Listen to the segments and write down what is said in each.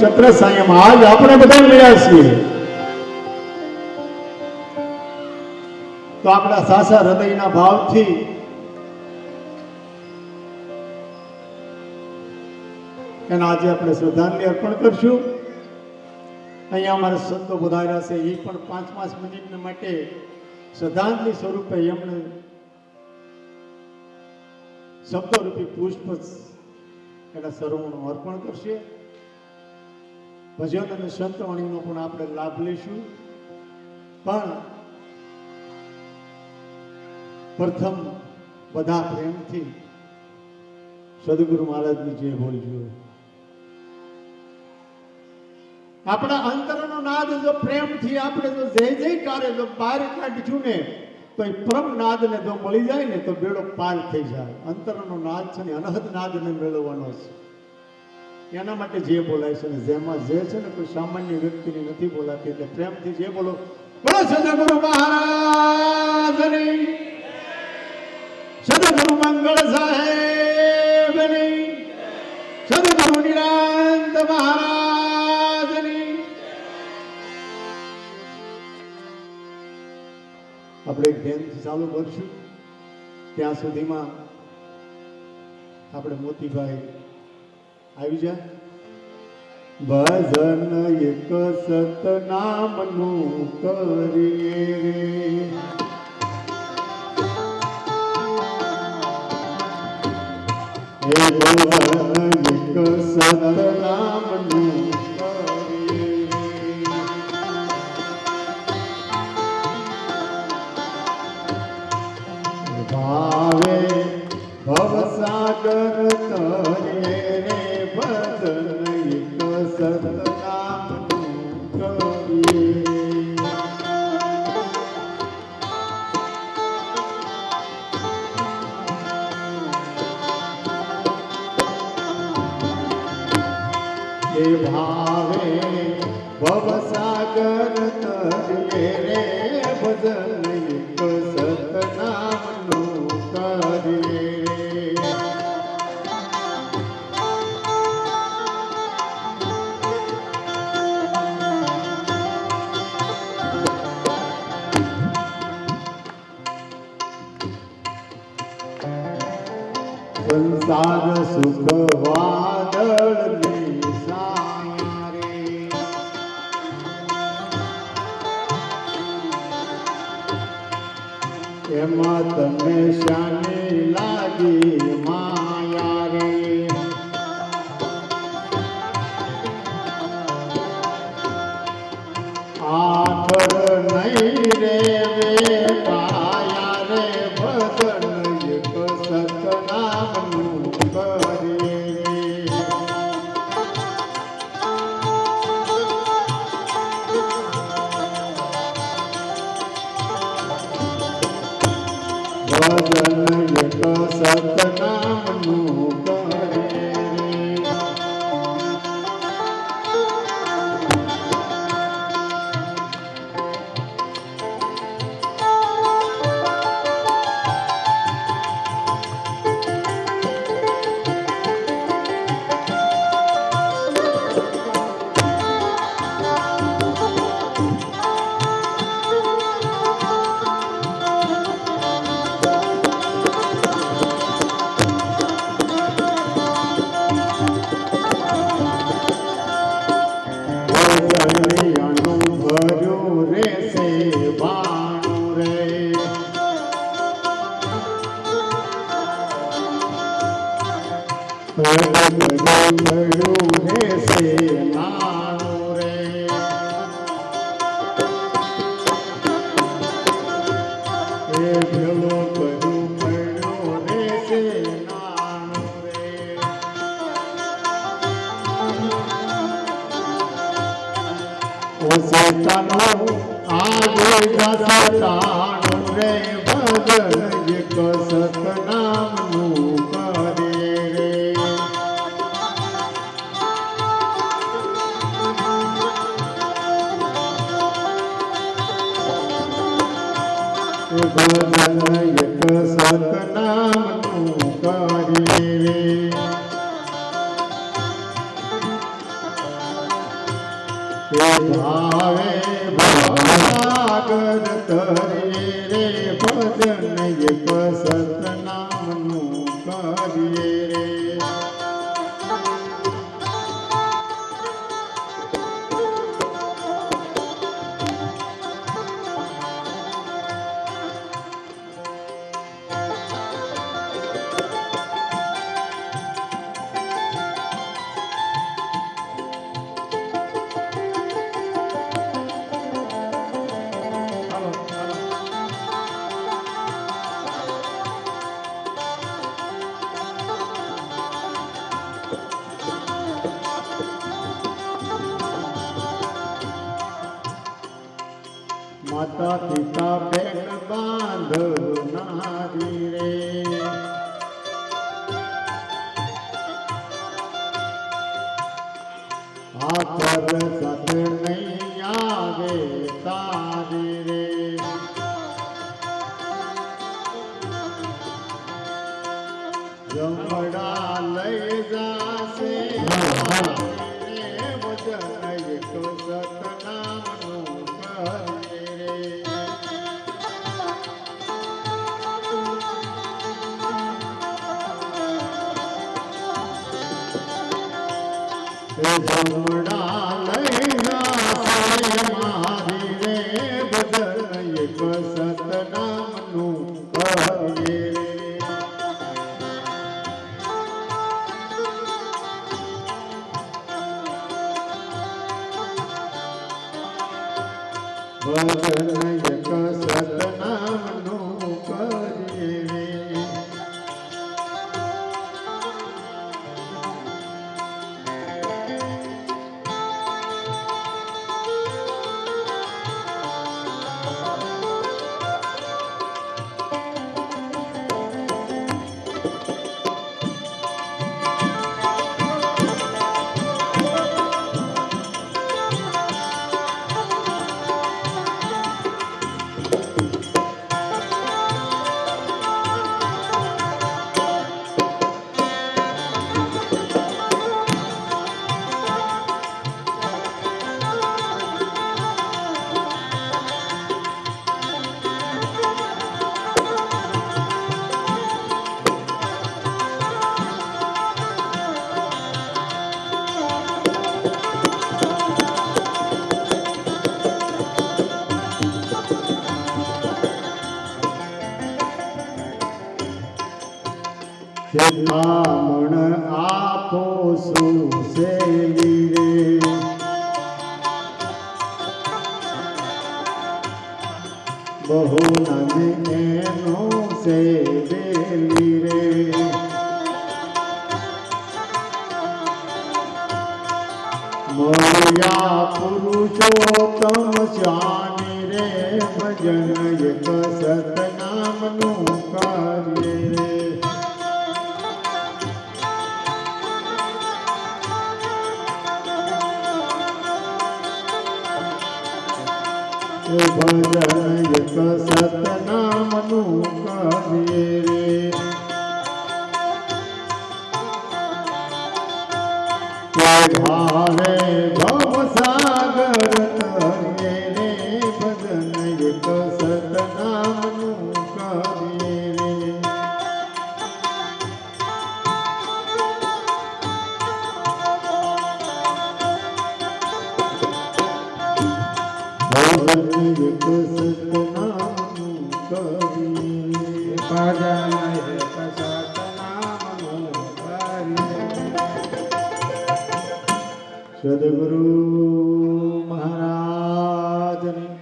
ચક્ર સાયમાં આજ આપણે બધા મળ્યા છીએ તો આપણા સાસા હૃદયના ભાવથી એના આજે આપણે શ્રદ્ધાંજલિ અર્પણ કરશું. અહીંયા અમારા સંતો પધાર્યા છે, એ પણ 5-5 મિનિટ માટે શ્રદ્ધાંજલિ સ્વરૂપે એમને શબ્દરૂપી પુષ્પ એના સરોવરનું અર્પણ કરશે. ભજન અને સંતવાણીનો પણ આપણે લાભ લઈશું. પણ પ્રથમ બધા પ્રેમથી સદગુરુ મહારાજની જય બોલજો. આપણા અંતરનો નાદ જો પ્રેમથી આપણે જો જય જયકારે જો બહાર કાઢશું ને તો એ પરમ નાદને જો મળી જાય ને તો બેડો પાર થઈ જાય. અંતરનો નાદ છે ને અનહદ નાદને મેળવવાનો છે. એના માટે જે બોલાય છે ને જેમાં જે છે ને કોઈ સામાન્ય વ્યક્તિની નથી બોલાતી. એટલે પ્રેમથી જે બોલો. બોલો સદગુરુ મહારાજની, સદગુરુ મંગળ સાહેબની, સદગુરુ નિરાંત મહારાજની. આપણે ધ્યાનથી ચાલુ કરશું. ત્યાં સુધીમાં આપણે મોતીભાઈ આવી જાય. ભજન એક સતનામનું કરીએ રે, ભજન એક સતનામનું કરીએ, ભાવે ભવસાગર તરીએ રે, ભજન એક સતનામનું કરીએ. એ ભાવે ભવસાગર તરીએ રે, ભજન એક સતનામનું કરીએ. સંસાર સુખ વાદળની છાયા રે, એમાં તમે શાની લાગી માયા રે. આખર નહીં રે કાયા રે, ભજન એક સતનામનું કરીએ. ભજન એક સતનામનું કરીએ. કે ભાવે ભાગર તરીએ રે ભજન એક સતનામનું કરીએ રે. માતા પિતા બેન બાંધનારી રે આખર સાથે નહીં આવે તારી રે. જમડા લઈ જાશે વચન એક સતનામનું કરીએ રે. જમડા લઈ જાશે મારી રે વચન એક સતનામનું કરીએ રે. ભજન એક સતનામનું કરીએ રે. શિખામણ આપો સુશેલી રે બહુ નદી એનો સેવેલી રે. મળ્યા પુરુષોત્તમ સ્વામી રે ભજન એક સતનામનું કરીએ રે. ભજન એક સતનામનું કરીએ રે. કે ભાવે ભવસાગર તરીએ રે ભજન એક સતનામનું કરીએ રે. ભજન એક સતનામનું કરીએ ભજન એક સતનામનું કરીએ. સદગુરુ મહારાજની.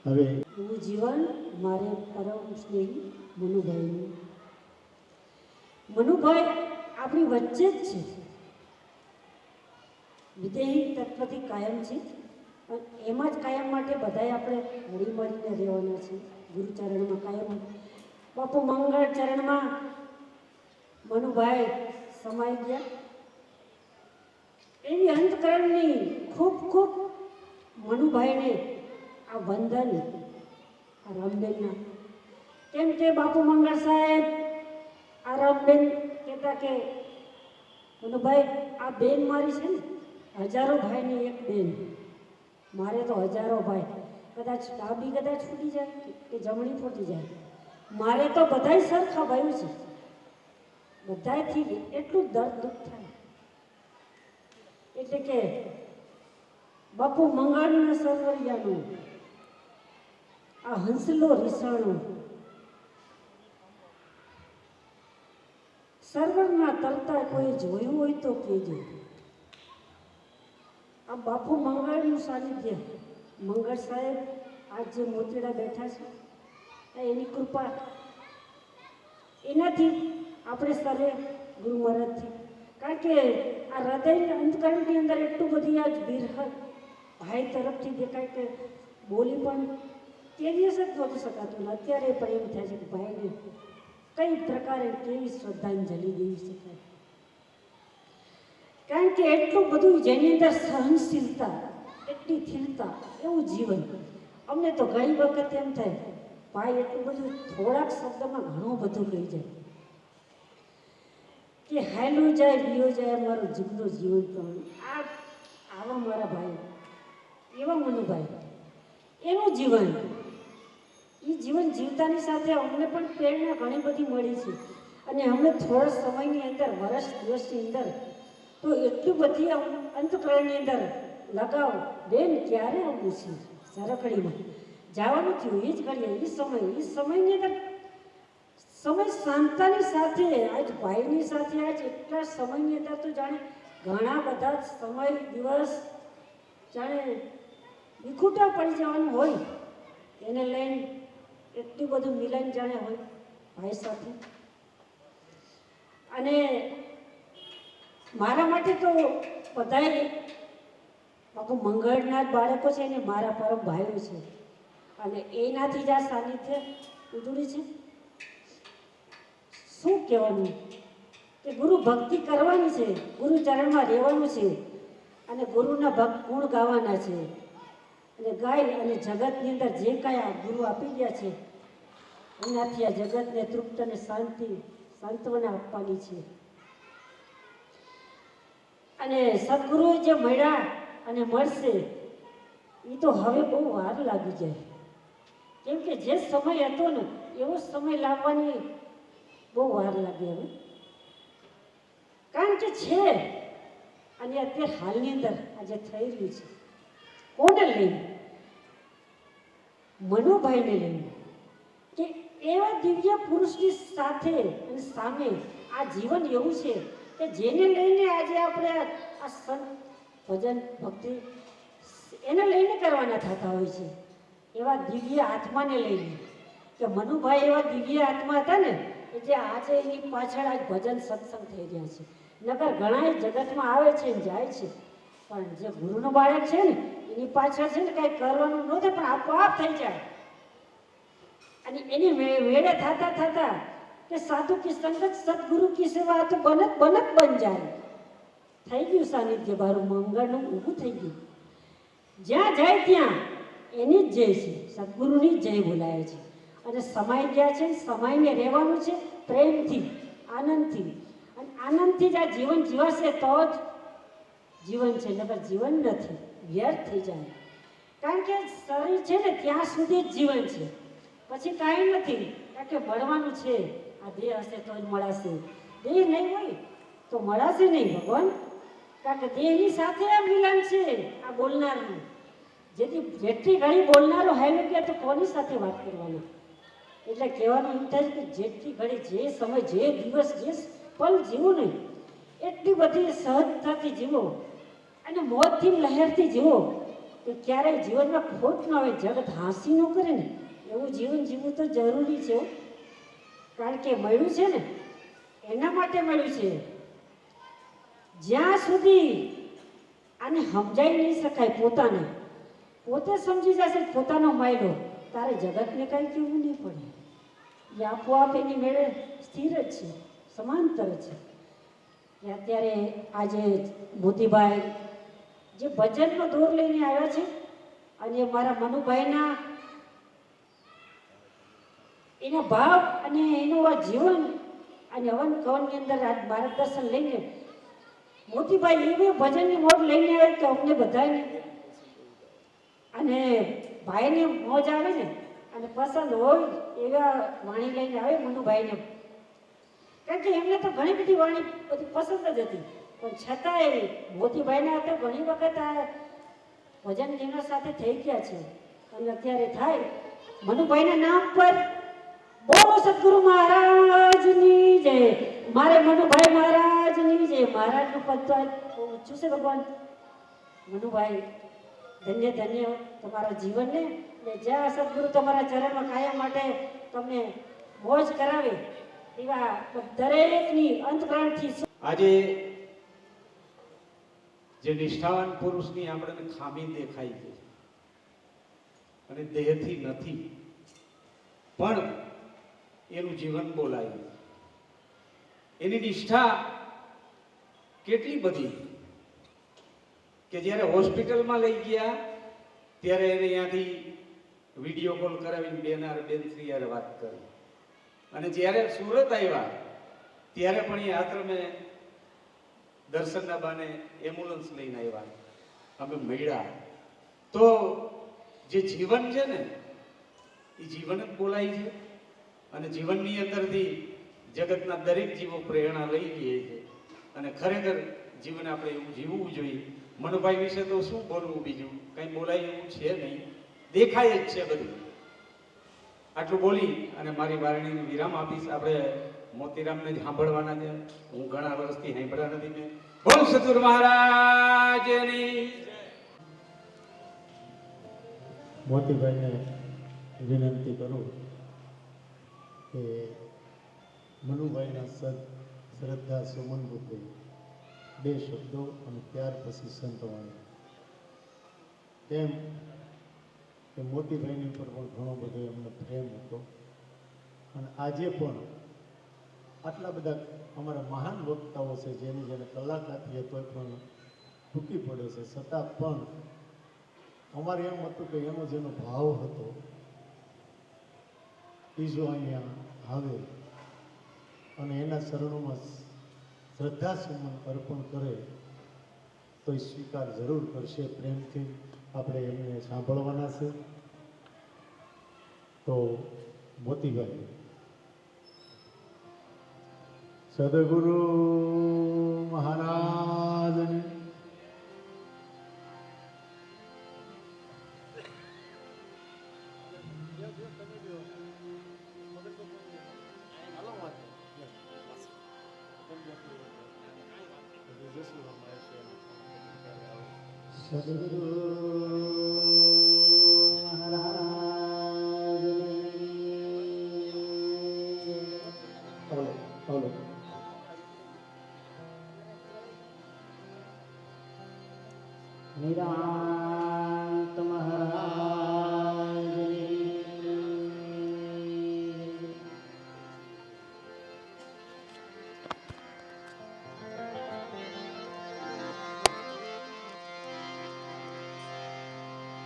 હવે એવું જીવન મારે પરમ સ્નેહી મનુભાઈનું. મનુભાઈ આપણી વચ્ચે જ છે, વિદેહી તત્વથી કાયમ છે અને એમાં જ કાયમ માટે બધાએ આપણે હળી મળીને રહેવાના છે. ગુરુચરણમાં કાયમ બાપુ મંગળ ચરણમાં મનુભાઈ સમાઈ ગયા. એવી અંતકરણની ખૂબ ખૂબ મનુભાઈને આ વંદન આ રામબેનના. કેમ કે બાપુ મંગળ સાહેબ આ રામબેન કહેતા કે મનુભાઈ આ બેન મારી છે ને હજારો ભાઈની એક બેન, મારે તો હજારો ભાઈ, કદાચ ડાબી કદાચ ફૂટી જાય કે જમણી ફૂટી જાય, મારે તો બધાય સરખા ભાઈ છે, બધાયથી એટલું દર્દ દુઃખ થાય. એટલે કે બાપુ મંગળના સરવરિયાનું આ હંસલો રીસાણો સર્વરના તરતા કોઈ જોયું હોય તો કહેજો. આ બાપુ મંગળનું સાનિધ્ય, મંગળ સાહેબ આજ જે મોતીડા બેઠા છે આ એની કૃપા, એનાથી આપણે સરે ગુરુ મહારાજથી, કારણ કે આ હૃદય અંતકરણની અંદર એટલું બધી આજ બિરહ ભાઈ તરફથી દેખાય કે બોલી પણ તે દિવસ જ નહોતું શકાતું ને અત્યારે પણ એમ થાય છે કે ભાઈને કઈ પ્રકારે કેવી શ્રદ્ધાંજલિ દેવી શકાય. કારણ કે એટલું બધું જેની અંદર સહનશીલતા, એટલી થીરતા, એવું જીવન. અમને તો ઘણી વખત એમ થાય ભાઈ એટલું બધું થોડાક શબ્દમાં ઘણું બધું કહી જાય કે હાલ્યું જાય વિયો જાય મારું જીવનું જીવન પ્રમાણે. આવા મારા ભાઈ, એવા મનુભાઈ, એનું જીવન, એ જીવન જીવતાની સાથે અમને પણ પ્રેરણા ઘણી બધી મળી છે. અને અમને થોડા સમયની અંદર, વર્ષ દિવસની અંદર તો એટલી બધી અંતકરણની અંદર લગાવ બેન ક્યારે આવવું છે સરકડીમાં જવાનું થયું એ જ કરીએ, એ સમયની અંદર સમય શાંતાની સાથે આજ ભાઈની સાથે આજ એટલા સમયની અંદર તો જાણે ઘણા બધા સમય દિવસ જાણે વિખૂટા પડી જવાનું હોય એને લઈને એટલું બધું મિલન જાણે હોય ભાઈ સાથે. અને મારા માટે તો બધાય બાપુ મંગળના જ બાળકો છે ને મારા પરમ ભાઈઓ છે અને એનાથી જ આ સાનિધ્ય ઉજળી છે. શું કહેવાનું કે ગુરુ ભક્તિ કરવાની છે, ગુરુ ચરણમાં રહેવાનું છે અને ગુરુના ભક્ત ગુણ ગાવાના છે અને ગાય અને જગતની અંદર જે કાંઈ આ ગુરુ આપી ગયા છે એનાથી આ જગતને તૃપ્ત અને શાંતિ સાંત્વના આપવાની છે. અને સદગુરુ જે મળ્યા અને મળશે એ તો હવે બહુ વાર લાગી જાય, કેમ કે જે સમય હતો ને એવો સમય લાવવાની બહુ વાર લાગે હવે. કારણ કે છે અને અત્યારે હાલની અંદર આજે થઈ રહ્યું છે કોને લઈને, મનુભાઈને લઈને કે એવા દિવ્ય પુરુષની સાથે અને સામે આ જીવન એવું છે કે જેને લઈને આજે આપણે આ સંત ભજન ભક્તિ એને લઈને કરવાના થતા હોય છે. એવા દિવ્ય આત્માને લઈને કે મનુભાઈ એવા દિવ્ય આત્મા હતા ને કે જે આજે એની પાછળ આજ ભજન સત્સંગ થઈ રહ્યા છે. નકર ઘણા જગતમાં આવે છે ને જાય છે, પણ જે ગુરુનો બાળક છે ને એની પાછળ છે ને કાંઈ કરવાનું ન થાય પણ આપોઆપ થઈ જાય. અને એની વેળે થતા થતા કે સાધુ કી સંગત સદગુરુ કી સેવા તો બનત બન જાય. થઈ ગયું સાનિધ્ય મારું મંગળનું ઊભું થઈ ગયું. જ્યાં જાય ત્યાં એની જ જય છે, સદગુરુની જ જય બોલાય છે. અને સમાઈ ગયા છે, સમાઈને રહેવાનું છે પ્રેમથી, આનંદથી. અને આનંદથી જ આ જીવન જીવાશે તો જ જીવન છે, નકર જીવન નથી, વ્યર્થ થઈ જાય. કારણ કે શરીર છે ને ત્યાં સુધી જ જીવન છે, પછી કાંઈ નથી. કારણ કે મળવાનું છે, આ દેહ હશે તો જ મળાશે, દેહ નહીં હોય તો મળાશે નહીં ભગવાન. કારણ કે દેહની સાથે આ મિલન છે આ બોલનારનું. જેટલી ઘડી બોલનારો હાલ્યો ગયા તો કોની સાથે વાત કરવાની. એટલે કહેવાનું એમ થાય કે જેટલી ઘડી જે સમય જે દિવસ જે પલ જીવો નહીં એટલી બધી સહજતાથી જીવો અને મોજથી લહેરથી જીવો કે ક્યારેય જીવનમાં ખોટ ન આવે, જગત હાંસી ન કરે ને એવું જીવન જીવવું તો જરૂરી છે. કારણ કે મળ્યું છે ને એના માટે મળ્યું છે. જ્યાં સુધી આને સમજાઈ નહીં શકાય પોતાને, પોતે સમજી જશે પોતાનો માયલો, તારે જગતને કાંઈ કહેવું નહીં પડે. એ આપોઆપ એની મેળે સ્થિર જ છે, સમાંતર છે. કે અત્યારે આજે મોતીભાઈ જે ભજનનો દોર લઈને આવ્યા છે અને મારા મનુભાઈના એના ભાવ અને એનું આ જીવન અને હવન કવનની અંદર આ માર્ગદર્શન લઈને મોતીભાઈ એવી ભજનની મોજ લઈને આવે કે અમને બધાને અને ભાઈને મોજ આવે ને અને પસંદ હોય એવા વાણી લઈને આવે મનુભાઈને. કારણ કે એમને તો ઘણી બધી વાણી બધી પસંદ જ હતી, પણ છતાંય મોતીભાઈના તો ઘણી વખત આ ભજન જેના સાથે થઈ ગયા છે અને અત્યારે થાય મનુભાઈના નામ પર બોલો સદગુરુ મહારાજની જય. મારે મનુભાઈ મહારાજની જય. મહારાજનું પદ તો બહુ ઊંચું છે ભગવાન. મનુભાઈ ધન્ય ધન્ય તમારા જીવનને ને જ્યાં સદગુરુ તમારા ચરણમાં કાયમ માટે તમને મોજ કરાવે એવા દરેકની અંતપ્રાણથી આજે જે નિષ્ઠાવાન પુરુષની આપણને ખામી દેખાય છે અને દેહથી નથી પણ એનું જીવન બોલાયું, એની નિષ્ઠા કેટલી બધી કે જ્યારે હોસ્પિટલમાં લઈ ગયા ત્યારે એને અહીંયાથી વિડીયો કોલ કરાવીને બેનશ્રી યાર વાત કરી, અને જ્યારે સુરત આવ્યા ત્યારે પણ એ આશ્રમે દર્શનના બાને એમ્બ્યુલન્સ લઈને આવ્યા, અમે મળ્યા. તો જે જીવન છે ને એ જીવન જ બોલાય છે અને જીવનની અંદરથી જગતના દરેક જીવો પ્રેરણા લઈ લે છે અને ખરેખર જીવન આપણે એવું જીવવું જોઈએ. મનુભાઈ વિશે તો શું બોલવું, બીજું કંઈ બોલાય એવું છે નહીં, દેખાય જ છે બધું. આટલું બોલી અને મારી વારણીને વિરામ આપીશ. આપણે મોતીરામને જ સાંભળવાના છે, હું ઘણા વર્ષથી સાંભળ્યા નથી. મેં બોલ સદગુરુ મહારાજની. મોતીભાઈને વિનંતી કરું કે મનુભાઈના શ્રદ્ધા સુમન રૂપે બે શબ્દો અને ત્યાર પછી સંતવાણી. તેમ કે મોતીભાઈની ઉપર પણ ઘણો બધો એમનો પ્રેમ હતો અને આજે પણ આટલા બધા અમારા મહાન વક્તાઓ છે જેની જેને કલાકારીએ તોય પણ ટૂંકી પડે છે, છતાં પણ અમારે એમ હતું કે એનો જેનો ભાવ હતો એ જો અહીંયા આવે અને એના ચરણોમાં શ્રદ્ધાસુમન અર્પણ કરે તો એ સ્વીકાર જરૂર કરશે. પ્રેમથી આપણે એમને સાંભળવાના છે. તો મોતીભાઈ સદગુરુ મહારાજને સદગુરુ નિરાંત મહારાજની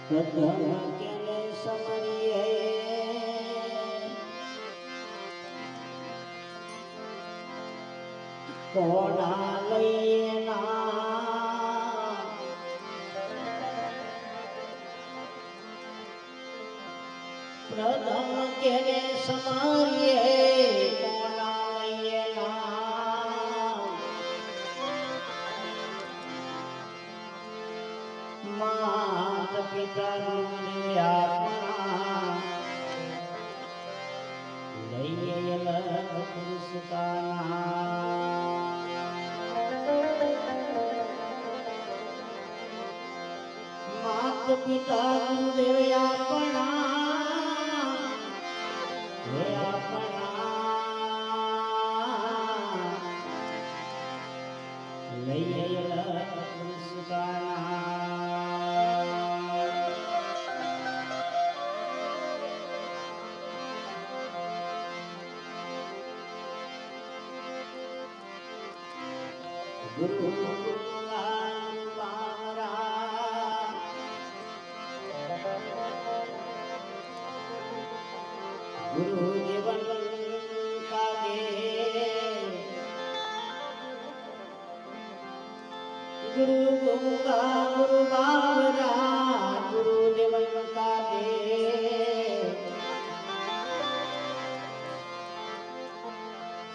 પ્રથમ કેને સમરીએ કોના લઈએ ના પ્રથમ કેને સમરીએ કોના લઈએ ના માત પિતા આપણા લઈએ અલગ પુરુષતાના માત પિતા ગુરુદેવ આપણા હે આપણા લઈએ અલગ પુરુષતાના ગુરુ ગુરુ જીવન કાગે गुरु गंगा गुरु बाबरा गुरु देवन का देव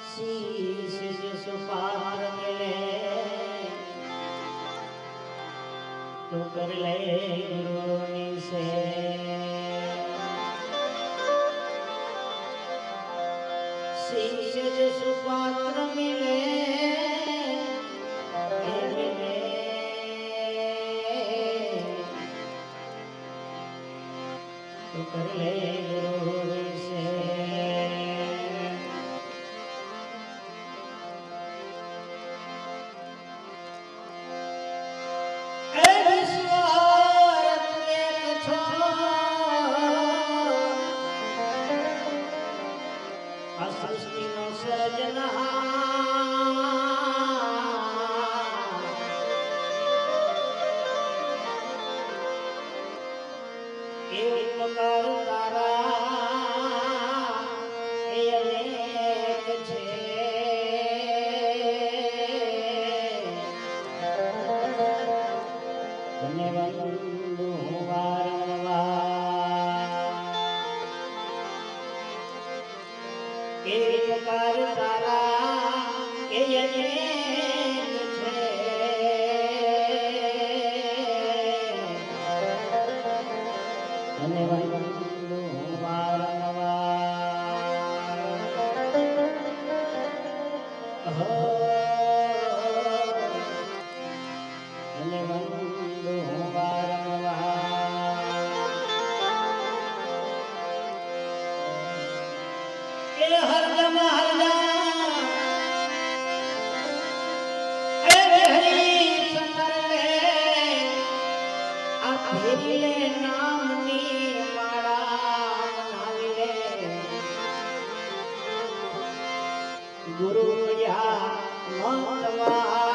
शीश जिस पात्र मिले तो कर ले गुरु से शीश जिस पात्र मिले तो कर ले गुरु से सृष्टि नो सर्जनहार एक प्रकार तारा એ અનેક છે તને વંદુ વારંવાર એક પ્રકાર તારા એ અનેક છે તને વંદુ વારંવાર હો તને વંદુ વારંવાર એ હરદમ હરદમ એ હરી સંતર લે આ ફેરી લે નામની માળા બનાવી લે ગુરુ યા મંતવારે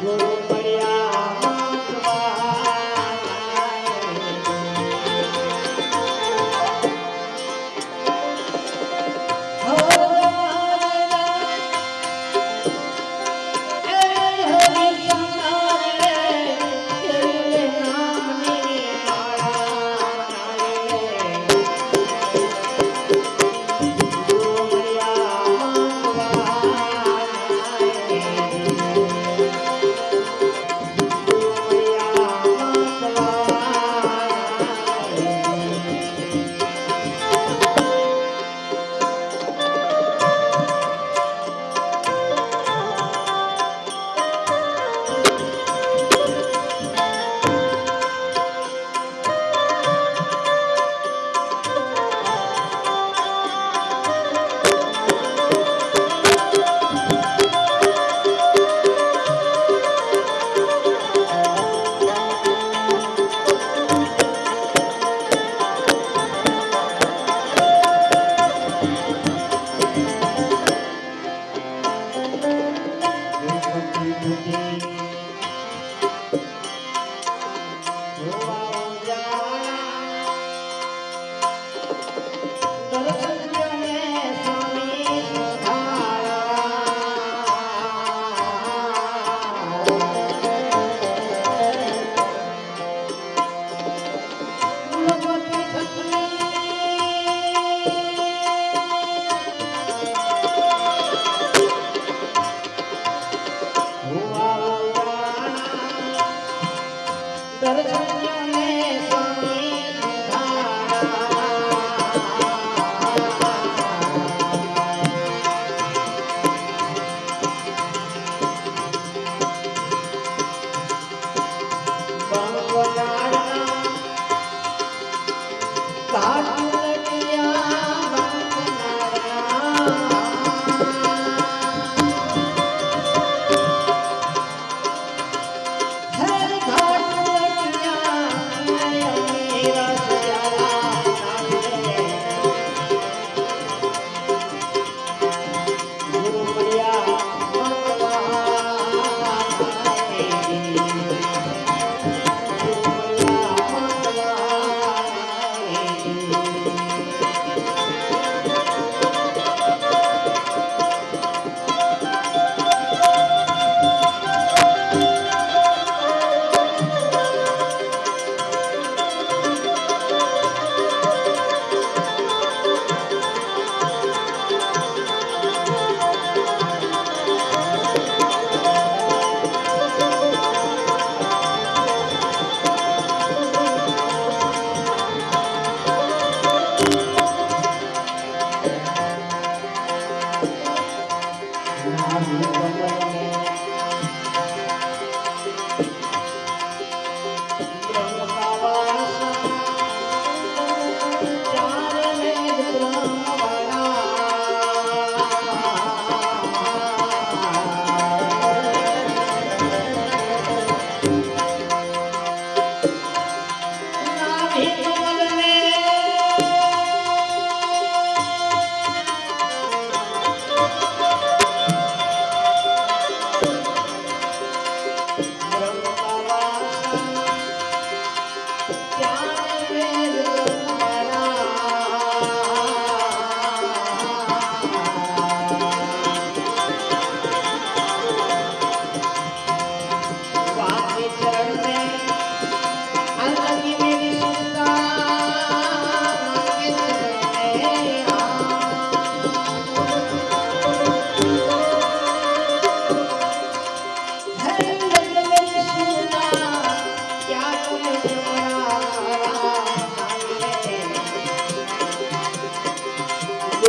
ગુરુ મળ્યા મંતવારે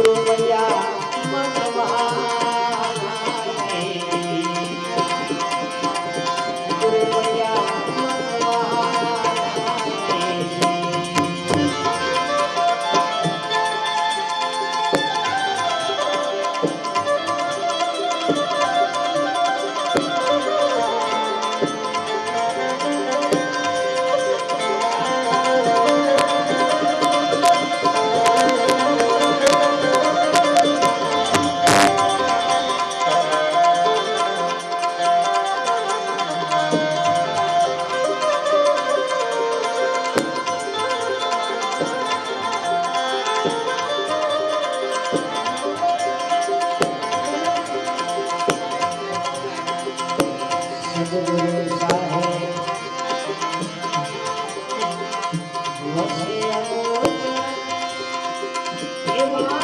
ગુરુ મળ્યા મતવાલા રે. ગુરુ મળ્યા મતવાલા રે. સદગુરુ સાહેબ વસે અમોદ એવા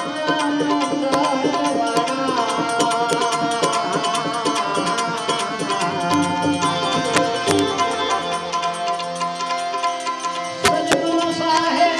સદગુરુ સાહેબ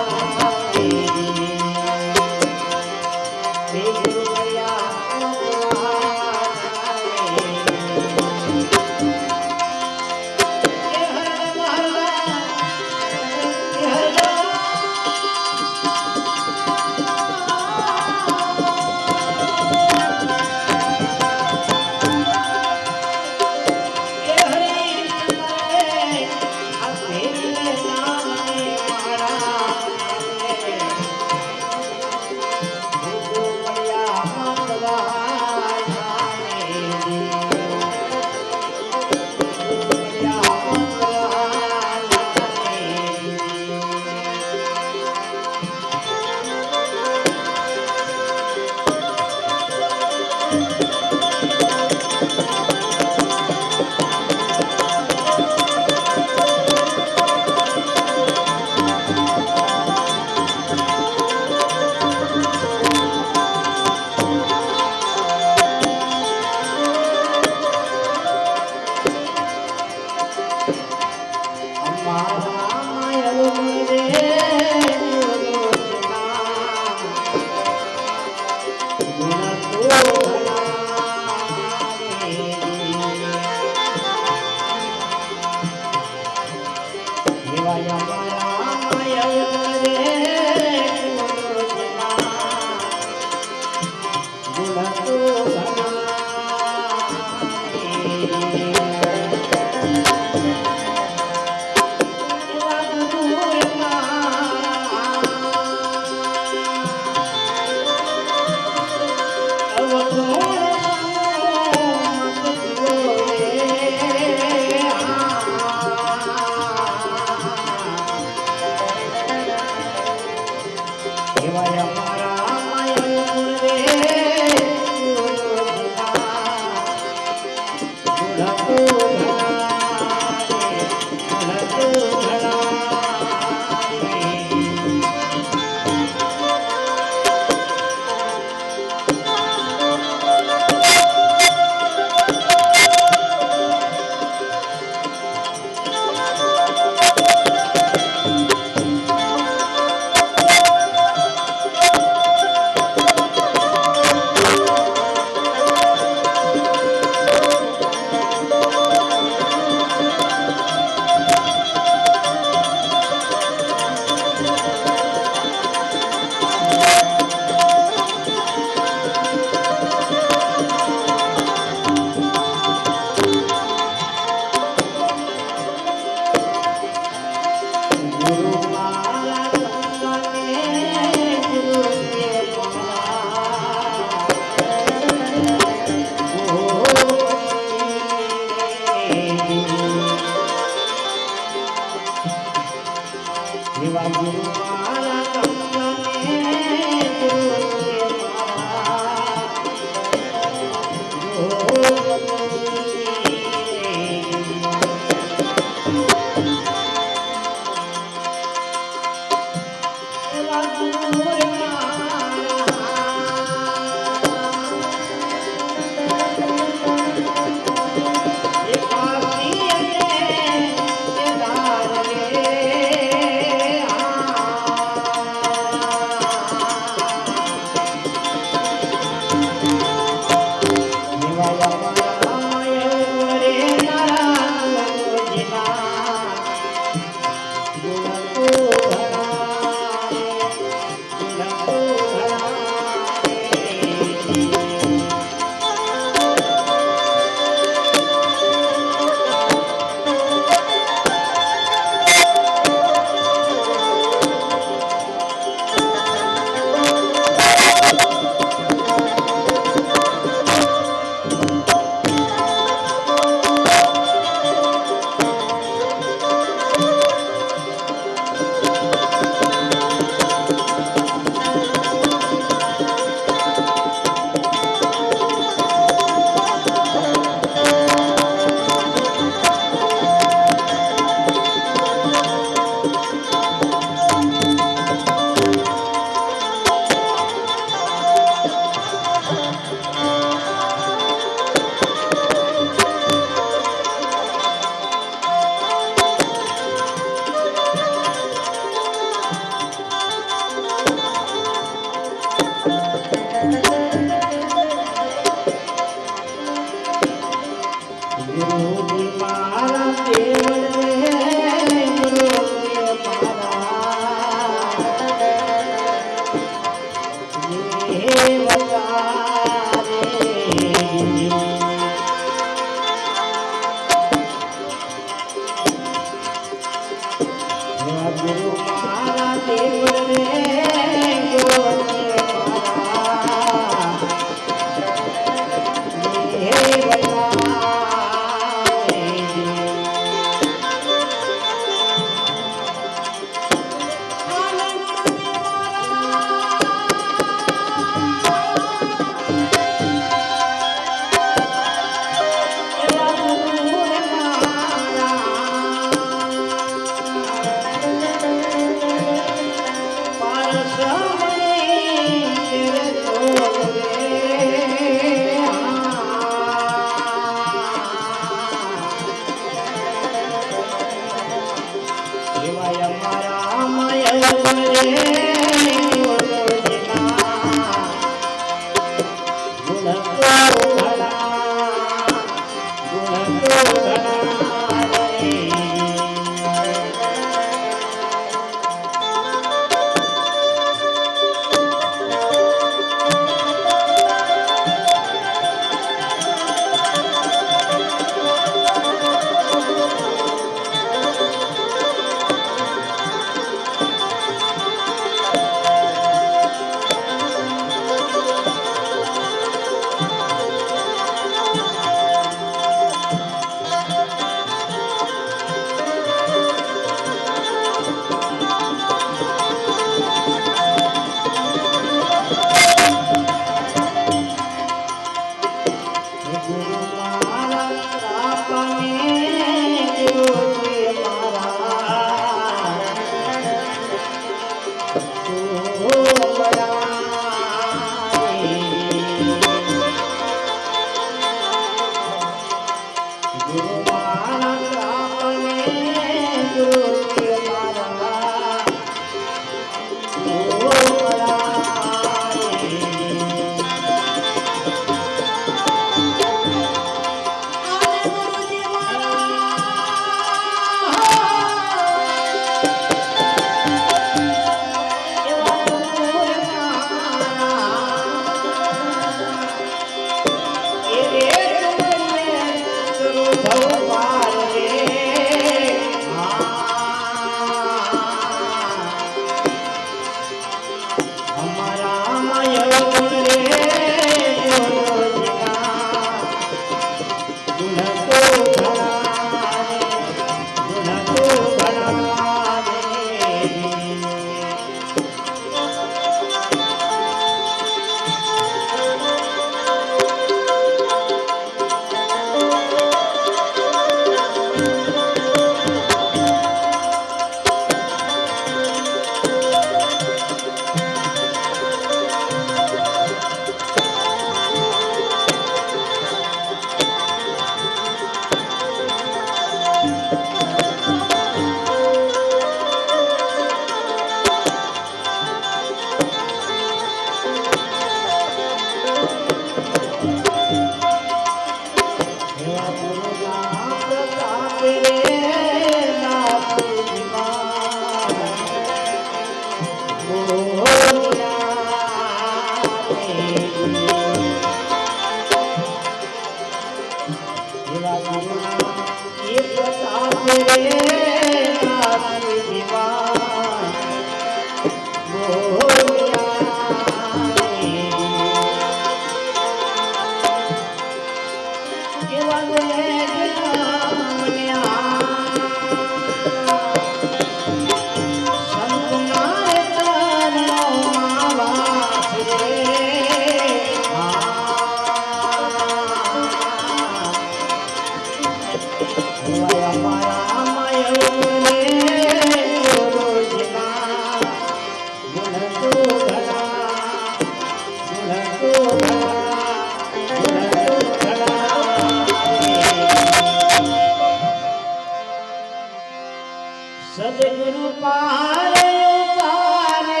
સદગુરુ પારે પારે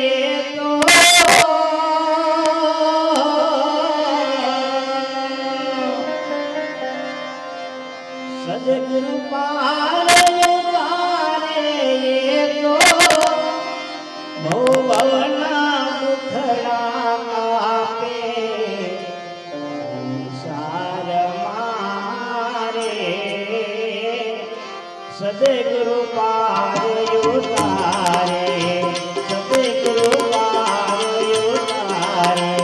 એ તો સદગુરુ પારે પારે એ તો ભવ ભવના દુખડા કાપે સંસાર મારે સદગુરુ પારયો તારે સદગુરુ પારયો તારે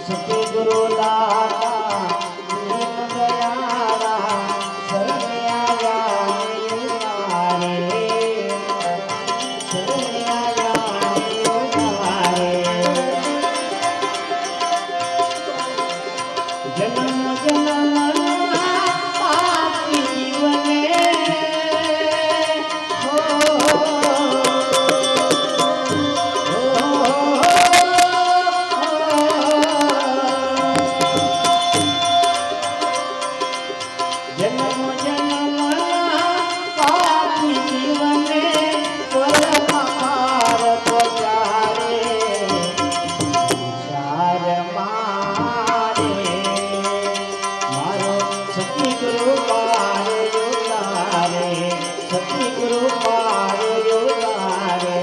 સતગુરુ દાતા દીન દયાળા શરણે આવ્યા રે શરણે આવ્યા રે જન્મ જન્મના પાપી જીવને જન્મ જન્મના પાપી જીવને પરમાર પધારે સાર મારે મારો સતગુરુ પાર યોગારે સતગુરુ પાર યોગારે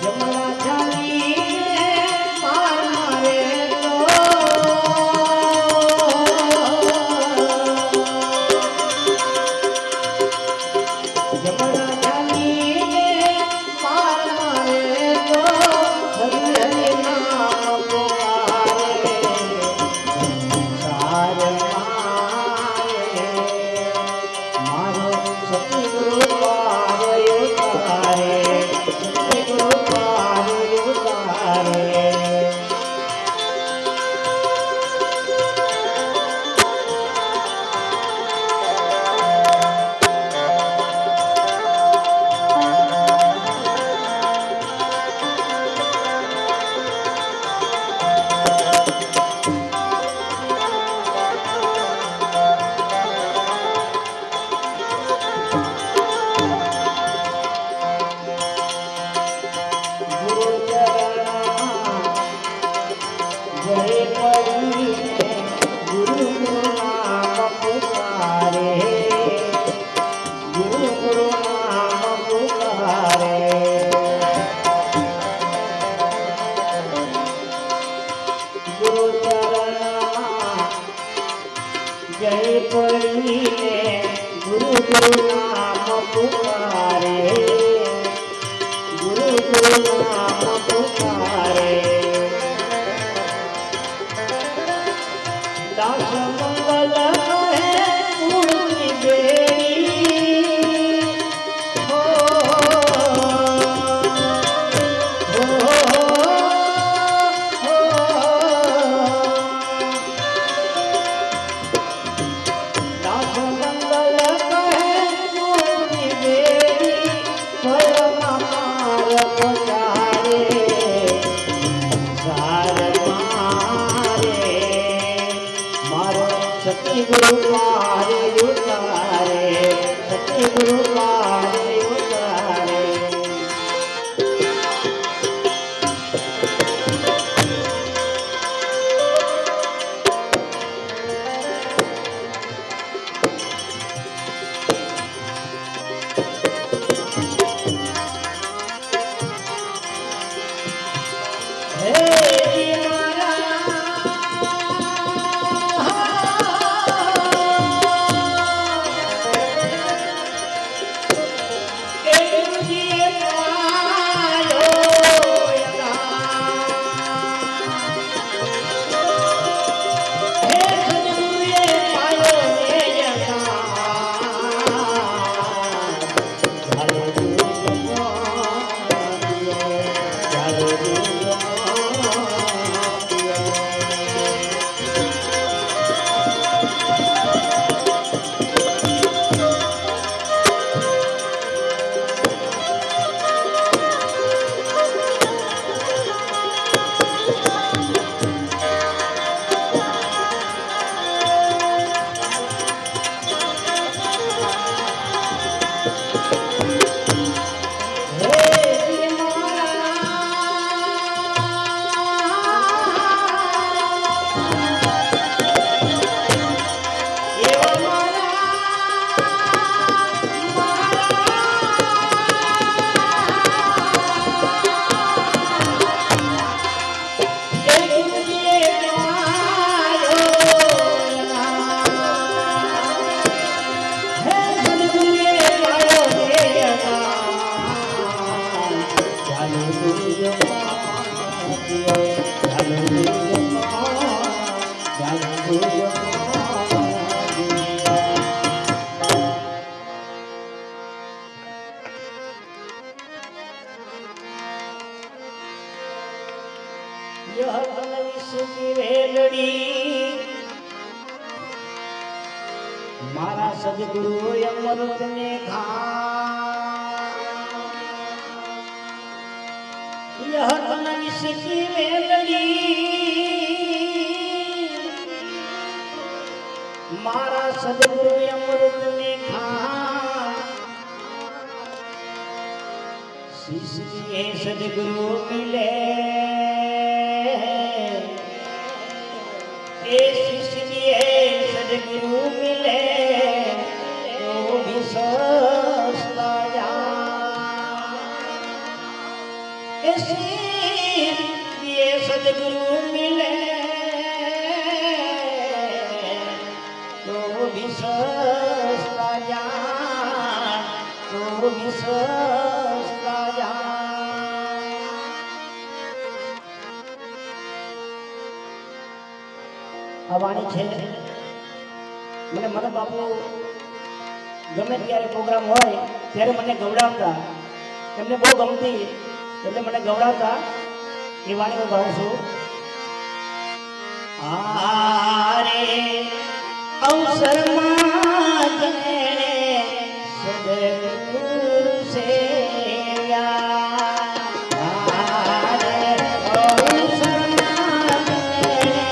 જમણા ચાલી માર મારે તો જમણા ચાલી માર મારે તો હરિ હરિ નામ પુકારે यह तन विष की वेलड़ी मारा सदगुरु अमृत ने खा यह तन विष की वेलड़ी मारा सदगुरु अमृत ने खा शिष्य सदगुरु मिले ए शिष्य सदगुरु मिले तो भी सस्ता जा ए शिष्य सदगुरु मिले तो भी सस्ता जा तो भी सस्ता जा આ વાણી છે મને મારા બાપુ ગમે ત્યારે પ્રોગ્રામ હોય ત્યારે મને ગવડાવતા એમને બહુ ગમતી એટલે મને ગવડાવતા એ વાણી હું ગાઉં છું આરે અવસરમાં જેણે સદગુરુ સેવ્યા આરે અવસરમાં જેણે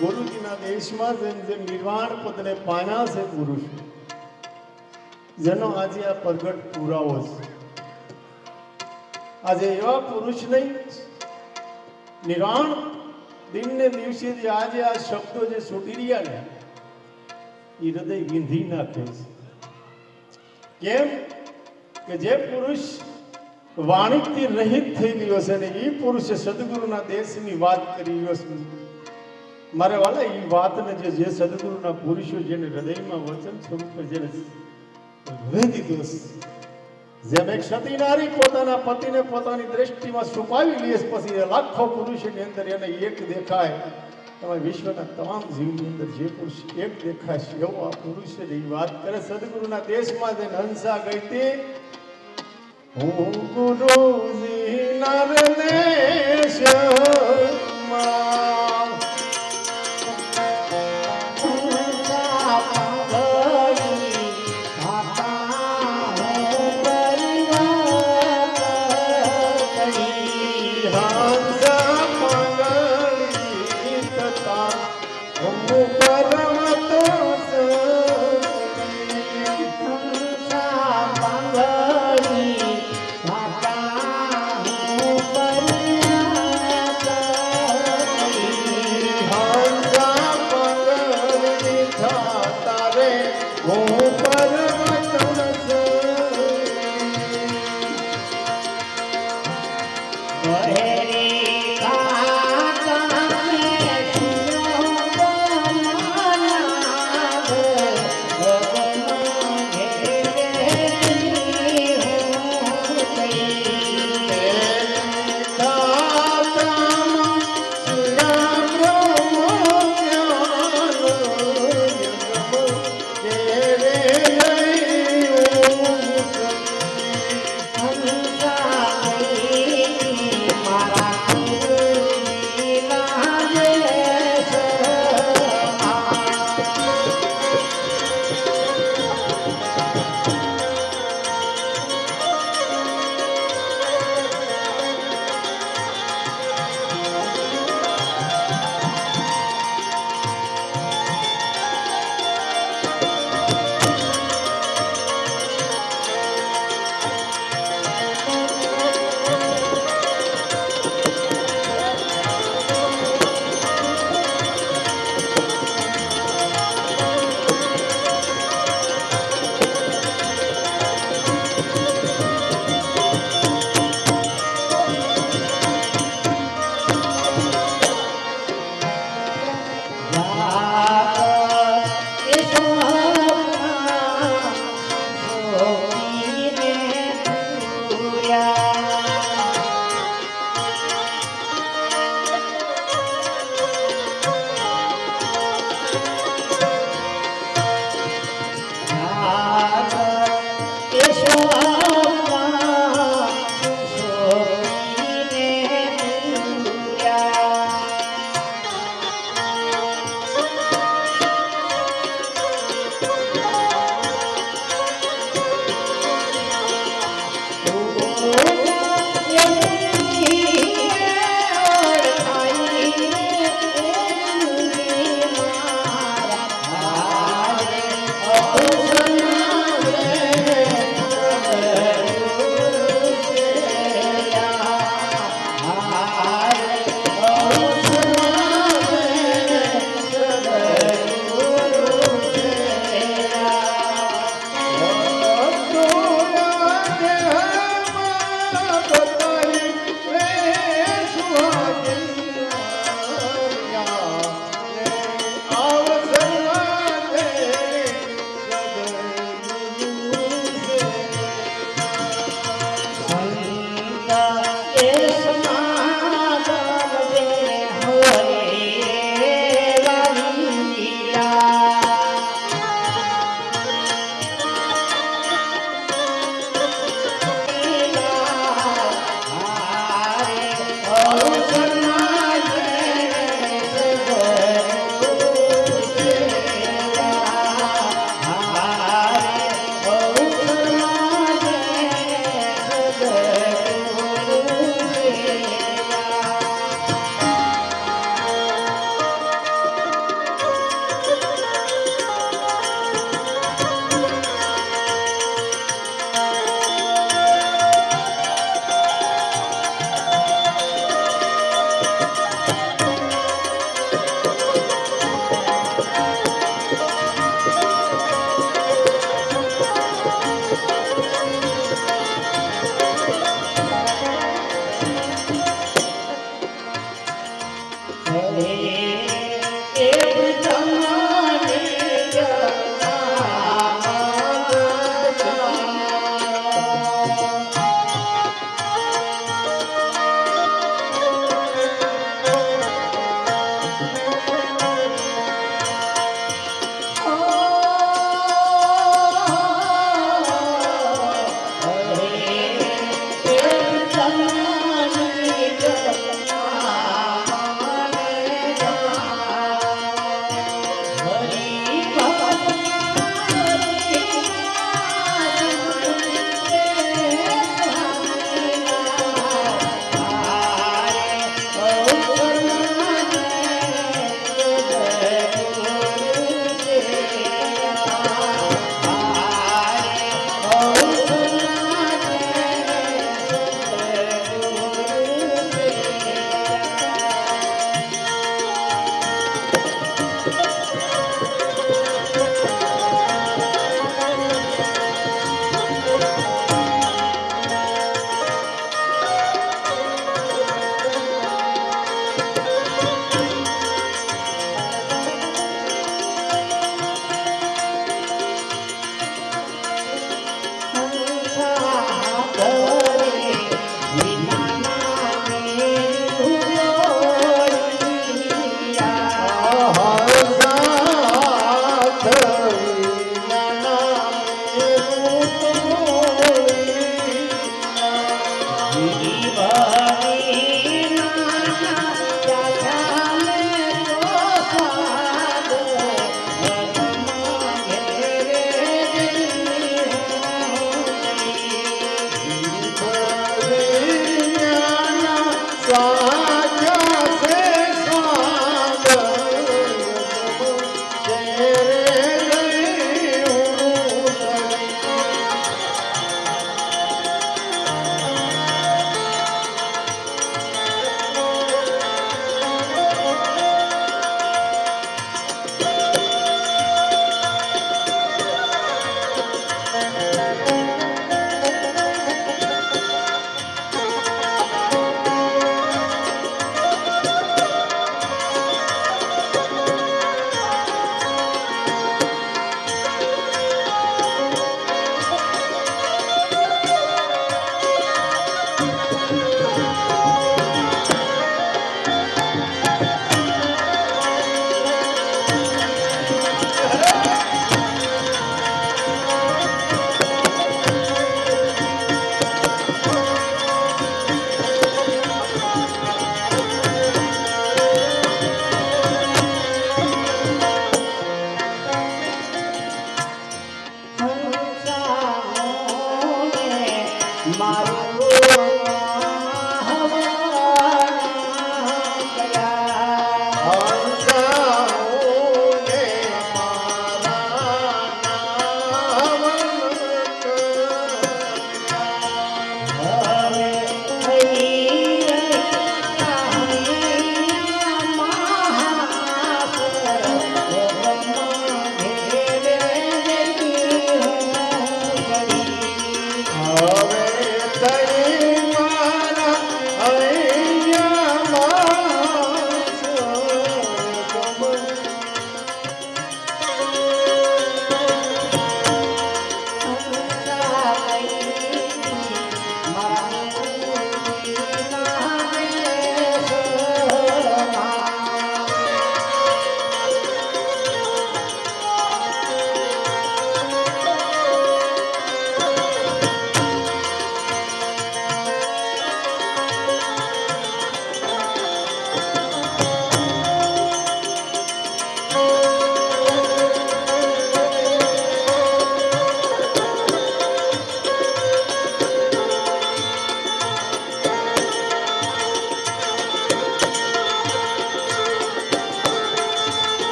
ગુરુજીના દેશમાં જે નિર્વાણ પદને પામ્યા છે પુરુષ, જેનો આજે આ પ્રગટ પુરાવો છે. આજે એવા પુરુષ નહીં, નિર્વાણ દિનને દિવસે જે આજે આ શબ્દો જે છૂટી રહ્યા ને એ હૃદય વિંધી નાખે છે. કેમ કે જે પુરુષ વાણીથી રહિત થઈ ગયો છે ને એ પુરુષે સદગુરુના દેશની વાત કરી રહ્યો છે. મારે વાલા એ વાતને જે સદગુરુના પુરુષો જેને હૃદયમાં વચન સ્વરૂપે જેને વહી દીધો છે, જેમ એક સતી નારી પોતાના પતિને પોતાની દ્રષ્ટિમાં છુપાવી લે પછી લાખો પુરુષોની અંદર એને એક દેખાય. તમારા વિશ્વના તમામ જીવની અંદર જે પુરુષ એક દેખાય છે એવો આ પુરુષે એ વાત કરે. સદગુરુના દેશમાં જે હંસા ગઈ હતી, હું ગુરુજી નરદેશમાં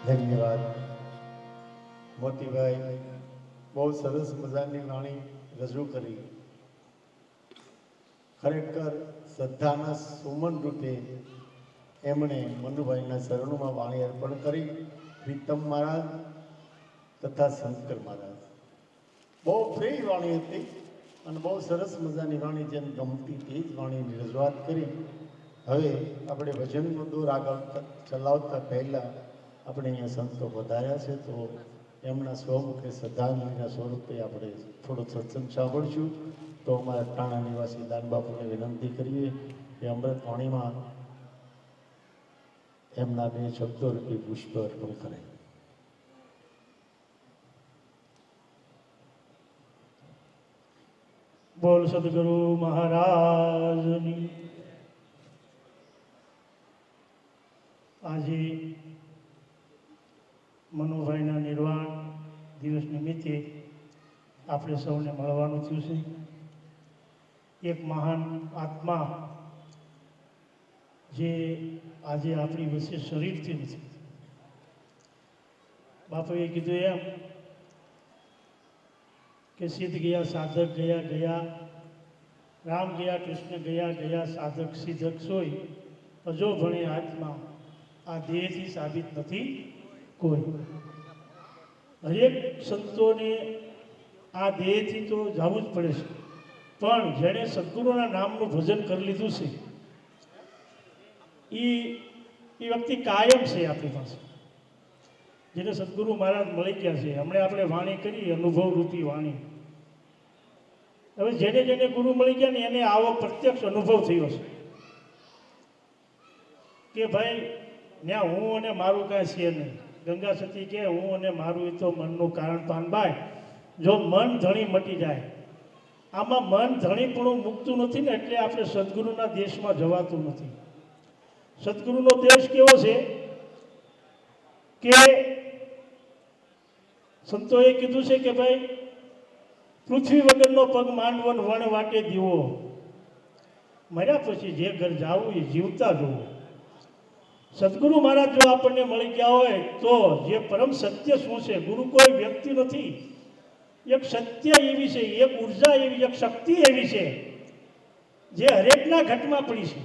ધન્યવાદ મોતીભાઈ, બહુ સરસ મજાની વાણી રજૂ કરી. ખરેખર શ્રદ્ધાના સુમન રૂપે એમણે મનુભાઈના ચરણોમાં વાણી અર્પણ કરી. પ્રીતમ મહારાજ તથા શંકર મહારાજ, બહુ પ્રિય વાણી હતી અને બહુ સરસ મજાની વાણી, જેમ ગમતી તે જ વાણીની રજૂઆત કરી. હવે આપણે ભજનનો દોર આગળ ચલાવતા પહેલાં આપણે અહીંયા સંતો વધાર્યા છે, તો એમના સ્વમુખે શ્રદ્ધાંજલિના સ્વરૂપે આપણે થોડો સત્સંગ સાંભળશું. તો અમારા ટાણા નિવાસી દાનબાપુને વિનંતી કરીએ કે અમૃતવાણીમાં એમના 2 શબ્દો રૂપી પુષ્પ અર્પણ કરે. બોલ સદગુરુ મહારાજની. આજે મનુભાઈના નિર્વાણ દિવસ નિમિત્તે આપણે સૌને મળવાનું થયું છે. એક મહાન આત્મા જે આજે આપણી વચ્ચે શરીરથી નથી. બાપુએ કીધું એમ કે સિદ્ધ ગયા સાધક ગયા ગયા, રામ ગયા કૃષ્ણ ગયા ગયા, સાધક સિદ્ધક સોય અજો ભણે આત્મા, આ દેહથી સાબિત નથી કોઈ. હરેક સંતોને આ દેહથી તો જવું જ પડે છે, પણ જેણે સદગુરુના નામનું ભજન કરી લીધું છે એ વ્યક્તિ કાયમ છે આપણી પાસે. જેને સદગુરુ મહારાજ મળી ગયા છે, હમણાં આપણે વાણી કરી અનુભવ રૂપી વાણી. હવે જેને જેને ગુરુ મળી ગયા ને એને આવો પ્રત્યક્ષ અનુભવ થયો છે કે ભાઈ ત્યાં હું અને મારું કાંઈ છે નહીં. ગંગા સતી કે હું અને મારું એ તો મનનું કારણ પાનબાઈ, જો મન ધણી મટી જાય. આમાં મન ધણીપણું મૂકતું નથી ને, એટલે આપણે સદગુરુના દેશમાં જવાતું નથી. સદગુરુનો દેશ કેવો છે કે સંતોએ કીધું છે કે ભાઈ પૃથ્વી વગરનો પગ માંડવન વણ વાટે દીવો, મર્યા પછી જે ઘર જાવું એ જીવતા જોવું. સદગુરુ મહારાજ જો આપણને મળી ગયા હોય તો જે પરમ સત્ય શું છે, ગુરુ કોઈ વ્યક્તિ નથી, એક સત્ય એવી છે, એક ઉર્જા એવી, એક શક્તિ એવી છે જે હરેકના ઘટમાં પડી છે,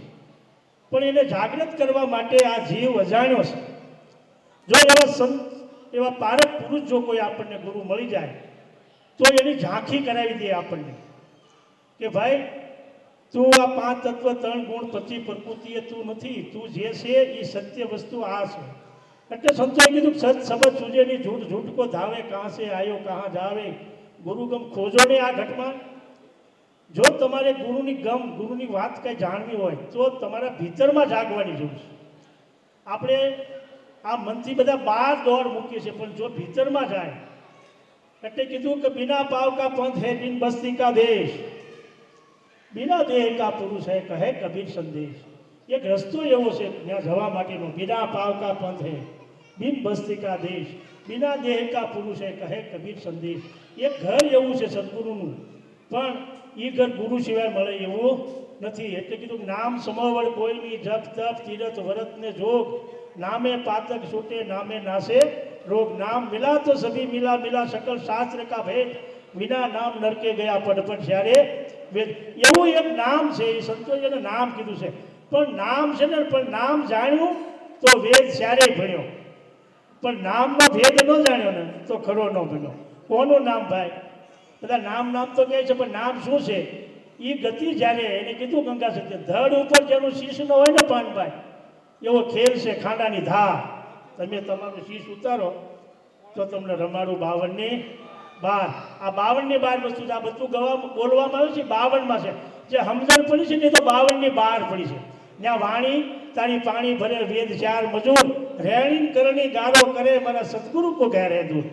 પણ એને જાગૃત કરવા માટે આ જીવ અજાણ્યો છે. જો એવા સંત, એવા પારક પુરુષ જો કોઈ આપણને ગુરુ મળી જાય તો એની ઝાંખી કરાવી દે આપણને કે ભાઈ તું આ 5 તત્વ 3 ગુણ પતિ પ્રકૃતિ એ તું નથી, તું જે છે એ સત્ય વસ્તુ આ છે. એટલે સંતોએ કીધું સત સબત સુજેની झूठ झूठ को धावे, कहाँ से आयो कहाँ जावे, ગુરુ ગમ ખોજો ને આ ઘટમાં. જો તમારે ગુરુની ગમ, ગુરુની વાત કંઈ જાણવી હોય તો તમારા ભીતરમાં જાગવાની જરૂર છે. આપણે આ મનથી બધા બહાર દોડ મૂકીએ છીએ, પણ જો ભીતરમાં જાય, એટલે કીધું કે બિના પાવ કા પંથ હે બિન બસ્તી કા દેશ, બિના દેહ કા પુરુષ હે કહે કબીર સંદેશ. એક રસ્તો એવો છે ત્યાં જવા માટેનો, બિના પાવ કા પંથ હે બિન બસ્તી કા દેશ, બિના દેહ કા પુરુષ હે કહે કબીર સંદેશ. એક ઘર એવું છે સદગુરુનું, પણ એ ઘર ગુરુ સિવાય મળે એવું નથી. એટલે કીધું નામ સમવડ કોઈની જપ તપ તીરથ વરત ને જોગ, નામે પાતક છૂટે નામે નાશે રોગ. નામ મિલા તો સભી મિલા મિલા सकल शास्त्र का भेद, વિના નામ નરકે ગયા પડપટ જ્યારે વેદ. એવું એક નામ છે, એ સંતોએ એને નામ કીધું છે. પણ નામ છે ને, પણ નામ જાણ્યું તો વેદ ત્યારે ભણ્યો, પણ નામનો ભેદ ન જાણ્યો ને તો ખરો ન ભણ્યો. કોનું નામ ભાઈ? બધા નામ નામ તો કહે છે, પણ નામ શું છે? એ ગતિ જ્યારે એને કીધું ગંગા સત્ય, ધડ ઉપર જેનું શીશ ન હોય ને પાનભાઈ, એવો ખેલ છે ખાંડાની ધા. તમે તમારું શીશ ઉતારો તો તમને રમાડું 52 આ 52 વસ્તુ છે. આ બધું બોલવામાં આવ્યું છે 52માં છે. જે સમજણ પડી છે ને તો 52 પડી છે. ત્યાં વાણી તારી પાણી ભરે વેદ ચાર મજૂર, રેણી કરણી ગાળો કરે મારા સદગુરુ કો ઘેરે દૂર.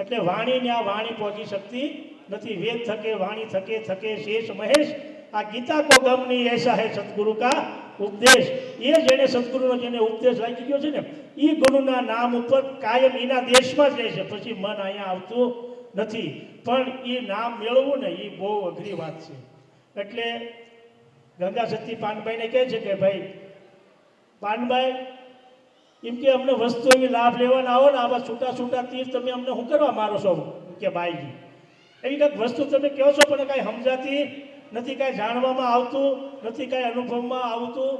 એટલે વાણીને આ વાણી પહોંચી શકતી નથી. વેદ થકે વાણી થકે થકે શેષ મહેશ, આ ગીતા કો ગમ નહીં એસા હે સદગુરુ કા ઉપદેશ. એ જેને સદગુરુનો જેને ઉપદેશ લાગી ગયો છે ને, એ ગુરુના નામ ઉપર કાયમ એના દેશમાં જ રહે છે, પછી મન અહીંયા આવતું નથી. પણ એ નામ મેળવવું ને એ બહુ અઘરી વાત છે. એટલે ગંગા સતી પાનભાઈને કહે છે કે ભાઈ પાનભાઈ, એમ કે અમને વસ્તુ એવી લાભ લેવાના આવો ને, આવા છૂટા છૂટા તીર તમે અમને શું કરવા મારો છો કે ભાઈજી? એવી કંઈક વસ્તુ તમે કહો છો પણ કાંઈ સમજાતી નથી, કાંઈ જાણવામાં આવતું નથી, કાંઈ અનુભવમાં આવતું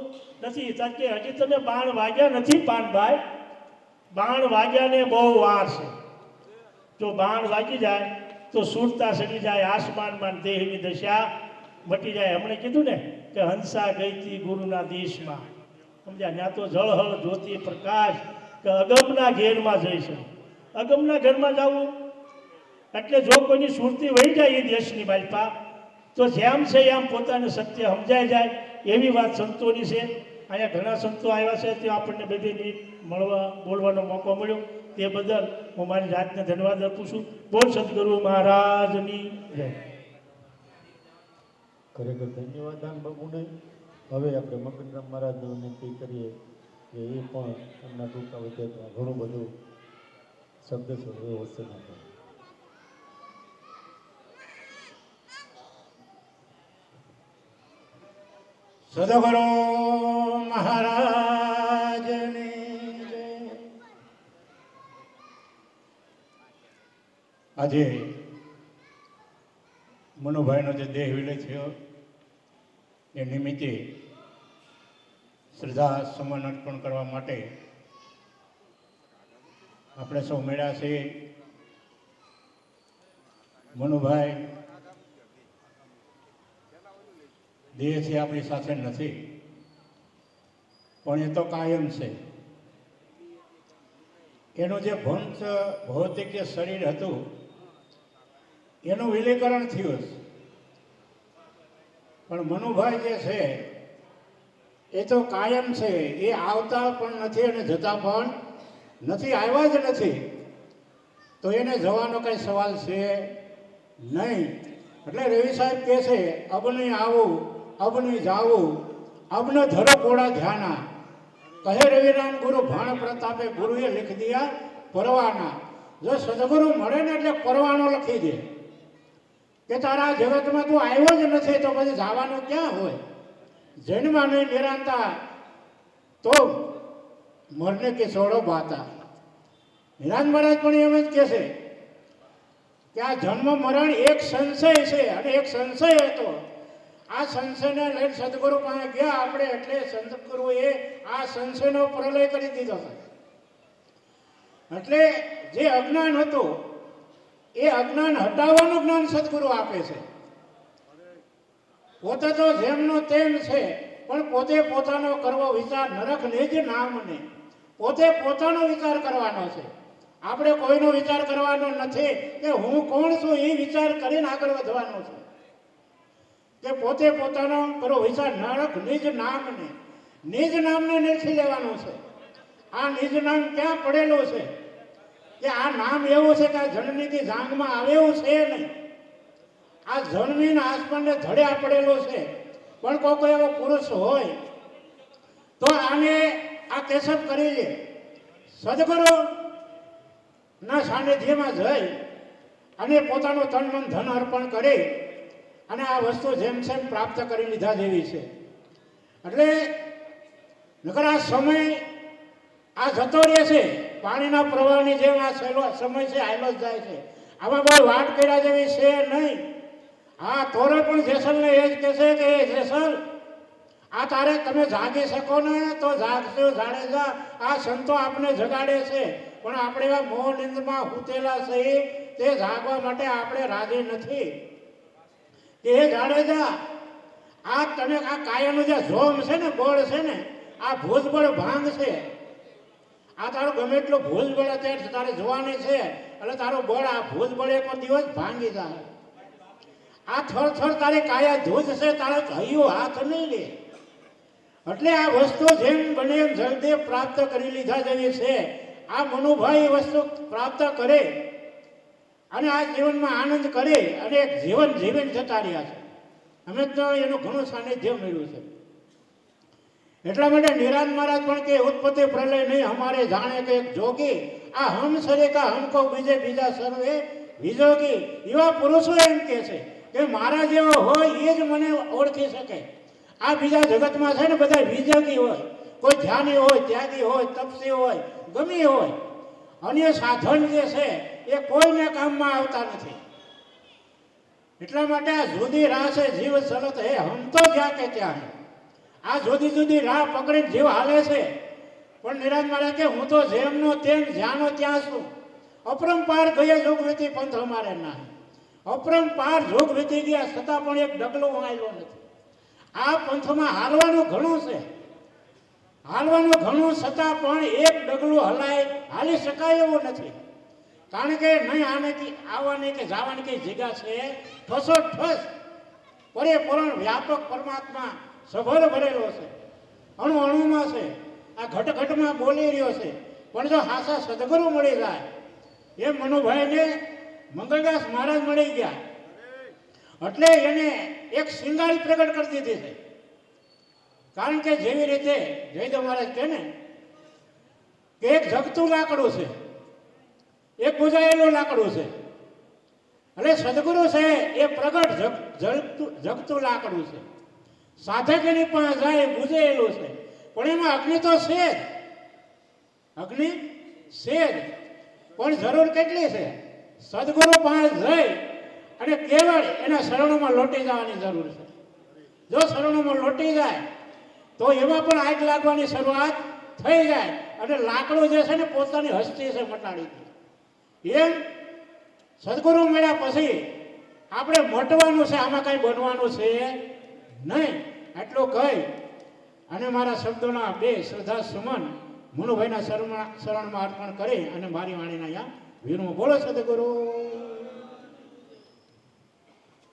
નથી. કારણ કે હજી તમે બાણ વાગ્યા નથી પાનભાઈ. બાણ વાગ્યાને બહુ વાર છે. જો બાણ વાગી જાય તો સુરતા સડી જાય આસમાનમાં, દેહની દશા મટી જાય. હમણે કીધું ને કે હંસા ગઈ હતી ગુરુના દેશમાં, સમજ્યા? ત્યાં તો જળહળ જ્યોતિ પ્રકાશ, કે અગમના ઘેરમાં જઈશું. અગમના ઘરમાં જવું એટલે જો કોઈની સુરતી વહી જાય એ દેશની બાલપા, તો જેમ છે એમ પોતાને સત્ય સમજાઈ જાય. એવી વાત સંતોની છે. અહીંયા ઘણા સંતો આવ્યા છે, તે આપણને બધી મળવા બોલવાનો મોકો મળ્યો, તે બદલ હું મારી જાતને ધન્યવાદ આપું છું. બોલ સદગુરુ મહારાજની જય. ખરેખર ધન્યવાદ દાન બાબુને. હવે આપણે મગનરામ મહારાજને વિનંતી કરીએ કે એ પણ એમના ટૂંકા વચ્ચેમાં ઘણું બધું શબ્દ છે એ વસ્તુ નાખે. સદગુરુ મહારાજની જય. આજે મનુભાઈનો જે દેહ વિલય થયો એ નિમિત્તે શ્રદ્ધા સુમન અર્પણ કરવા માટે આપણે સૌ મળ્યા છીએ. મનુભાઈ દેહથી આપણી સાથે નથી, પણ એ તો કાયમ છે. એનું જે ભૌતિક જે શરીર હતું એનું વિલીકરણ થયું છે, પણ મનુભાઈ જે છે એ તો કાયમ છે. એ આવતા પણ નથી અને જતા પણ નથી, આવ્યા જ નથી, તો એને જવાનો કંઈ સવાલ છે નહીં. એટલે રવિ સાહેબ કહે છે, અબ નહીં આવું અબ નહીં જાવું, અબ ન ધરો કોડા ધ્યાના, કહે રવિરામ ગુરુ ભાણ પ્રતાપે ગુરુએ લીખ દિયા પરવાના. જો સદગુરુ મળે ને એટલે પરવાનો લખી દે કે તારા જગતમાં તું આવ્યો જ નથી, તો પછી જવાનું ક્યાં હોય? જન્મા નહીં નિરાંતા તો મરને કે છોડો બાતા. નિરાંત મહારાજ પણ એમ જ કહે છે કે આ જન્મ મરણ એક સંશય છે, અને એક સંશય હતો. આ સંશયને લઈને સદગુરુ પાસે ગયા આપણે, એટલે સદગુરુએ આ સંશયનો પ્રલય કરી દીધો છે. એટલે જે અજ્ઞાન હતું એ અજ્ઞાન હટાવવાનું જ્ઞાન સદગુરુ આપે છે. પોતે તો જેમનો તેમ છે, પણ પોતે પોતાનો કરવો વિચાર નરક નિજ નામને, પોતે પોતાનો વિચાર કરવાનો છે. આપણે કોઈનો વિચાર કરવાનો નથી કે હું કોણ છું, એ વિચાર કરીને આગળ વધવાનો છે. કે પોતે પોતાનો કરો વિચાર નરક નિજ નામને, નિજ નામને નથી લેવાનું છે. આ નિજ નામ ક્યાં પડેલું છે કે આ નામ એવું છે કે આ જન્મીથી જાંગમાં આવેવું છે નહીં. આ જન્મીને આસમાનને ધડ્યા પડેલું છે. પણ કોઈ એવો પુરુષ હોય તો આને આ કેશપ કરી લે. સદગુરુ ના સાનિધ્યમાં જઈ અને પોતાનું તન મન ધન અર્પણ કરી અને આ વસ્તુ જેમ તેમ પ્રાપ્ત કરી લીધા જેવી છે. એટલે નકર આ સમય આ જતો રહે છે, પાણીના પ્રવાહની જેમ આ સમય છે આયલો જ જાય છે. આમાં બહુ વાટ કર્યા જેવી છે નહીં. હા, તોરે પણ જેસલને એ જ કહેશે કે એ જેસલ, આ તારે તમે જાગી શકો ને તો જાગશો જાડેજા. આ સંતો આપણે જગાડે છે, પણ આપણે એવા મોહ નિંદમાં હૂતેલા છીએ તે જાગવા માટે આપણે રાજી નથી. કે હે જાડેજા, આ તને આ કાયાનું જે જોમ છે ને, બળ છે ને, આ ભુજબળ ભાંગ છે. આ તારું ગમે એટલું ભુજબળ અત્યારે તારે જોવાની છે એટલે તારું બળ આ ભુજબળ એક દિવસ ભાંગી જાય. આ થર તારી કાયા ધૂજ છે, તારે હૈયું હાથ નહીં લે. એટલે આ વસ્તુ જેમ બને એમ જલ્દી પ્રાપ્ત કરી લીધા જેવી છે. આ મનુભાઈ વસ્તુ પ્રાપ્ત કરે અને આ જીવનમાં આનંદ કરે અને એક જીવન જીવન જતા રહ્યા છે. અમે તો એનું ઘણું સાનિધ્ય મળ્યું છે. એટલા માટે નિરાંત મહારાજ પણ કે ઉત્પત્તિ પ્રલય નહીં હમારે જાણે કે એક જોગી, આ હમ સરે કા હમકો બીજે બીજા સર્વે વિજોગી. એવા પુરુષો એમ કે છે કે મારા જેવો હોય એ જ મને ઓળખી શકે. આ બીજા જગતમાં છે ને બધા વિજોગી હોય, કોઈ ધ્યાની હોય, ત્યાગી હોય, તપસી હોય, ગમી હોય. અન્ય સાધન જે છે એ કોઈને કામમાં આવતા નથી. એટલા માટે આ જુદી રાહ છે જીવ ચલત હે હમ તો જ્યાં કે ત્યાં. આ જુદી જુદી રાહ પકડીને જીવ હાલે છે, પણ નિરાંત મહારાજ કે હું તો જેમનો તેમ જ્યાંનો ત્યાં છું. અપરંપાર ગયે જોગ વીતી પંથ અમારે ના. અપરંપાર જોગ વીતી ગયા છતાં પણ એક ડગલો આવ્યો નથી. આ પંથમાં હાલવાનું ઘણું છે, હાલવાનું ઘણું છતાં પણ એક ડગલું હાલી શકાય એવું નથી. કારણ કે નહીં આને આવવાની કે જવાની કઈ જગ્યા છે. ઠસોઠસ પરિપૂર્ણ વ્યાપક પરમાત્મા સભર ભરેલો છે, અણુ અણુમાં છે, આ ઘટ ઘટમાં બોલી રહ્યો છે. પણ જો હાસા સદગુરુ મળી જાય એ મનુભાઈને મંગળદાસ મહારાજ મળી ગયા એટલે એને એક શિંગારી પ્રગટ કરી દીધી છે. કારણ કે જેવી રીતે જયદેવ મહારાજ કહે ને કે એક જગતું લાકડું છે, એક બુજાયેલું લાકડું છે. એટલે સદગુરુ છે એ પ્રગટ જગતું લાકડું છે. સાધક એની પાસે જાય બુજાયેલું છે, પણ એમાં અગ્નિ તો છે જ, અગ્નિ છે જ. પણ જરૂર કેટલી છે? સદગુરુ પાસે જઈ અને કેવળ એના શરણોમાં લોટી જવાની જરૂર છે. જો શરણોમાં લોટી જાય તો એમાં પણ આગ લાગવાની શરૂઆત થઈ જાય અને લાકડું જે છે ને પોતાની હસ્તી છે મટાડી દે. એમ સદગુરુ મળ્યા પછી આપણે મટવાનું છે, આમાં કઈ બનવાનું છે નહીં. આટલું કહી અને મારા શબ્દોના બે શ્રદ્ધા સુમન મનુભાઈના શરણમાં અર્પણ કરી અને મારી વાણીના અહીંયા વિરમો. બોલો સદગુરુ.